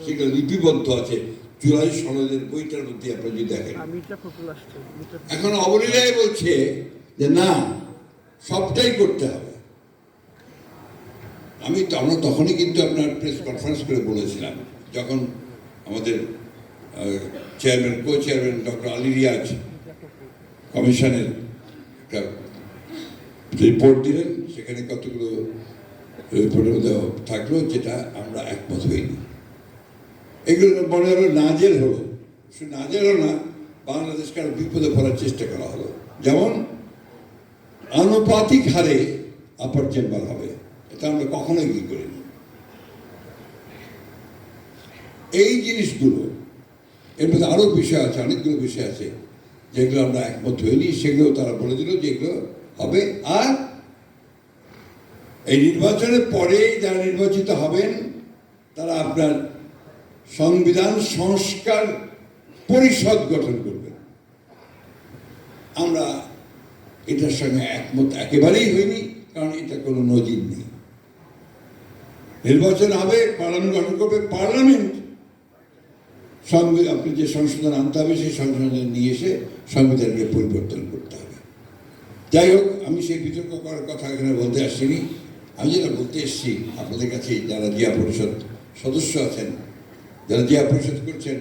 সেগুলো লিপিবদ্ধ আছে জুলাই সনদের বইটার মধ্যে আপনারা যদি দেখেন। এখন অবলীলায় বলছে যে না সবটাই করতে হবে। আমরা তখনই কিন্তু আপনার প্রেস কনফারেন্স করে বলেছিলাম, যখন আমাদের chairman co chairman doctor Ali Riaz কমিশনের একটা রিপোর্ট দিলেন, সেখানে কতগুলো রিপোর্টের মধ্যে থাকলো যেটা আমরা একমত হইনি। এগুলো মনে হলো নাজেল হলো, শুধু নাজেল হলো না, বাংলাদেশকে আরো বিপদে ফেলার চেষ্টা করা হলো। যেমন আনুপাতিক হারে আপার চেম্বার হবে, এটা আমরা কখনোই কি করিনি। এই জিনিসগুলো এর মধ্যে আরো বিষয় আছে, অনেকগুলো বিষয় আছে যেগুলো আমরা একমত হইনি, সেগুলো তারা বলে দিল যে এগুলো হবে। আর এই নির্বাচনের পরে যারা নির্বাচিত হবেন তারা আপনার সংবিধান সংস্কার পরিষদ গঠন করবেন। আমরা এটার সঙ্গে একমত একেবারেই হইনি, কারণ এটা কোনো নজির নেই। নির্বাচন হবে, পার্লামেন্ট গঠন করবে, পার্লামেন্ট আপনি যে সংশোধন আনতে হবে সেই সংশোধন নিয়ে এসে সংবিধানকে পরিবর্তন করতে হবে। যাই হোক, আমি সেই বিতর্ক করার কথা এখানে বলতে আসিনি। আমি যেটা বলতে এসেছি আপনাদের কাছে, যারা জিয়া পরিষদ সদস্য আছেন, যারা জিয়া পরিষদ করছেন,